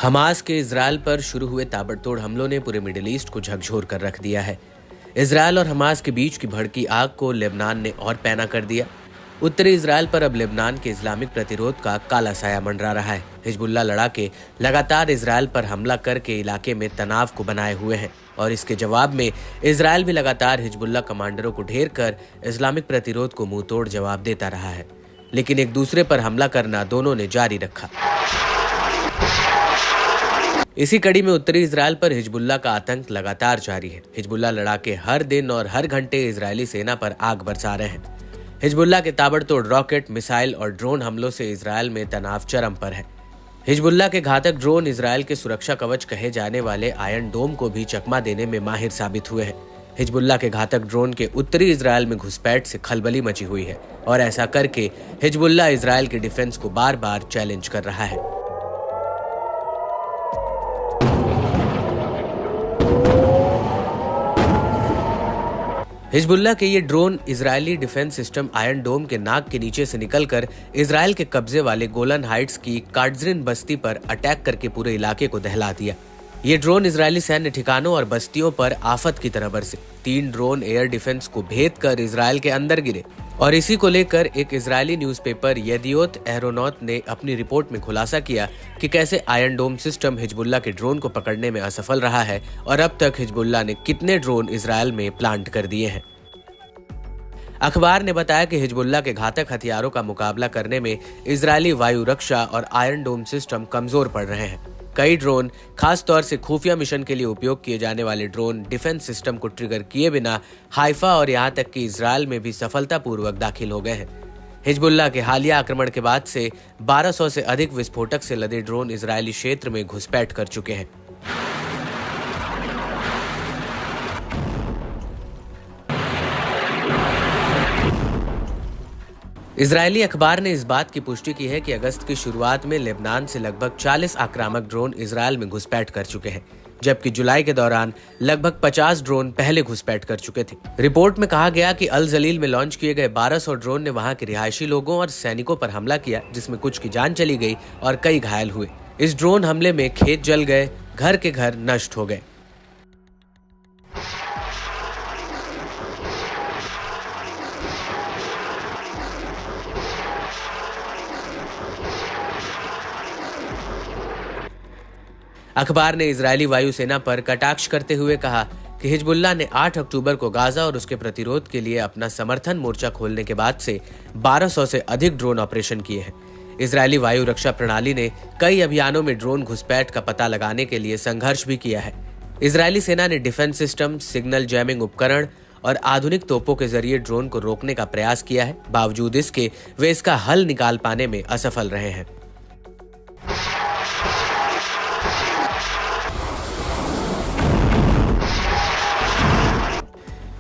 Hamas के Israel पर शुरू हुए ताबड़तोड़ हमलों ने पूरे मिडिल ईस्ट को झकझोर कर रख दिया है। इजरायल और हमास के बीच की भड़की आग को लेबनान ने और पैना कर दिया। उत्तरी इजरायल पर अब लेबनान के इस्लामिक प्रतिरोध का काला साया मंडरा रहा है। हिजबुल्लाह लड़ाके लगातार इजरायल पर हमला करके इलाके में तनाव को बनाए हुए हैं और इसके जवाब में इजरायल भी लगातार हिजबुल्लाह कमांडरों को ढेर कर इस्लामिक प्रतिरोध को मुंह तोड़ जवाब देता रहा है, लेकिन एक दूसरे पर हमला करना दोनों ने जारी रखा। इसी कड़ी में उत्तरी इजरायल पर हिजबुल्लाह का आतंक लगातार जारी है। हिजबुल्लाह लड़ाके हर दिन और हर घंटे इजरायली सेना पर आग बरसा रहे हैं। हिजबुल्लाह के ताबड़तोड़ रॉकेट, मिसाइल और ड्रोन हमलों से इजरायल में तनाव चरम पर है। हिजबुल्लाह के घातक ड्रोन इजरायल के सुरक्षा कवच कहे जाने वाले आयरन डोम को भी चकमा देने में माहिर साबित हुए हैं। हिजबुल्लाह के घातक ड्रोन के उत्तरी इजरायल में घुसपैठ से खलबली मची हुई है और ऐसा करके हिजबुल्लाह इजरायल के डिफेंस को बार बार चैलेंज कर रहा है। हिजबुल्लाह के ये drone Israeli defence system iron dome के नाक के नीचे से निकलकर इजरायल के कब्जे वाले गोलन हाइट्स की कार्डजरिन बस्ती पर अटैक करके पूरे इलाके को दहला दिया। ये ड्रोन इजरायली सैन्य ठिकानों और बस्तियों पर आफत की तरह बरसे। 3 ड्रोन एयर डिफेंस को भेद कर इजरायल के अंदर गिरे और इसी को लेकर एक इजरायली न्यूज़पेपर येदियोत एहरोनॉट ने अपनी रिपोर्ट में खुलासा किया कि कैसे आयरन डोम सिस्टम हिजबुल्लाह के ड्रोन को पकड़ने में असफल रहा है और अब तक हिजबुल्लाह ने कितने ड्रोन इजरायल में प्लांट कर दिए हैं। अखबार ने बताया कि हिजबुल्लाह के घातक हथियारों का मुकाबला करने में इजरायली वायु रक्षा और आयरन डोम सिस्टम कमजोर पड़ रहे हैं। कई ड्रोन, खास तौर से खुफिया मिशन के लिए उपयोग किए जाने वाले ड्रोन डिफेंस सिस्टम को ट्रिगर किए बिना हाइफा और यहां तक कि इजरायल में भी सफलतापूर्वक दाखिल हो गए हैं। हिजबुल्लाह के हालिया आक्रमण के बाद से 1200 से अधिक विस्फोटक से लदे ड्रोन इजरायली क्षेत्र में घुसपैठ कर चुके हैं। इजरायली अखबार ने इस बात की पुष्टि की है कि अगस्त की शुरुआत में लेबनान से लगभग 40 आक्रामक ड्रोन इजरायल में घुसपैठ कर चुके हैं, जबकि जुलाई के दौरान लगभग 50 ड्रोन पहले घुसपैठ कर चुके थे। रिपोर्ट में कहा गया कि अल जलील में लॉन्च किए गए 1200 ड्रोन ने वहां के रिहायशी लोगों और सैनिकों पर हमला किया, जिसमें कुछ की जान चली गई और कई घायल हुए। इस ड्रोन हमले में खेत जल गए, घर के घर नष्ट हो गए। अखबार ने इजरायली वायुसेना पर कटाक्ष करते हुए कहा कि हिजबुल्लाह ने 8 अक्टूबर को गाजा और उसके प्रतिरोध के लिए अपना समर्थन मोर्चा खोलने के बाद से 1200 से अधिक ड्रोन ऑपरेशन किए हैं। इजरायली वायु रक्षा प्रणाली ने कई अभियानों में ड्रोन घुसपैठ का पता लगाने के लिए संघर्ष भी किया है। इजरायली सेना ने डिफेंस सिस्टम, सिग्नल जैमिंग उपकरण और आधुनिक तोपों के जरिए ड्रोन को रोकने का प्रयास किया है। बावजूद इसके वे इसका हल निकाल पाने में असफल रहे हैं।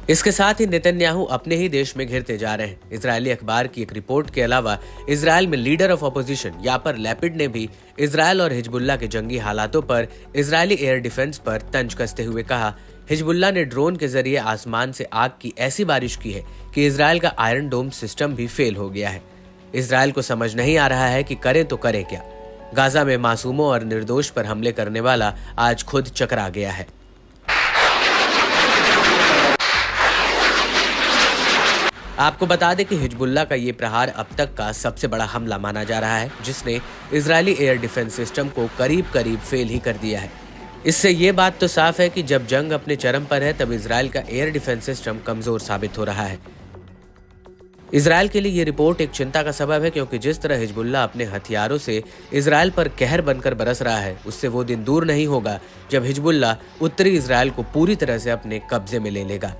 इसके साथ ही नेतन्याहू अपने ही देश में घिरते जा रहे हैं। इजरायली अखबार की एक रिपोर्ट के अलावा इजरायल में लीडर ऑफ अपोजिशन यापर लैपिड ने भी इजरायल और हिजबुल्लाह के जंगी हालातों पर इजरायली एयर डिफेंस पर तंज कसते हुए कहा, हिजबुल्लाह ने ड्रोन के जरिए आसमान से आग की ऐसी बारिश की है कि इजरायल का आयरन डोम सिस्टम भी फेल हो गया है। इजरायल को समझ नहीं आ रहा है कि करे तो करे क्या। गाजा में मासूमों और निर्दोष पर हमले करने वाला आज खुद चकरा गया है। आपको बता दें कि हिजबुल्लाह का ये प्रहार अब तक का सबसे बड़ा हमला माना जा रहा है, जिसने इजरायली एयर डिफेंस सिस्टम को करीब करीब फेल ही कर दिया है। इससे ये बात तो साफ है कि जब जंग अपने चरम पर है तब इजरायल का एयर डिफेंस सिस्टम कमजोर साबित हो रहा है। इजरायल के लिए ये रिपोर्ट एक चिंता का सबब है, क्योंकि जिस तरह हिजबुल्लाह अपने हथियारों से इजरायल पर कहर बनकर बरस रहा है, उससे वो दिन दूर नहीं होगा जब हिजबुल्लाह उत्तरी इजरायल को पूरी तरह से अपने कब्जे में ले लेगा।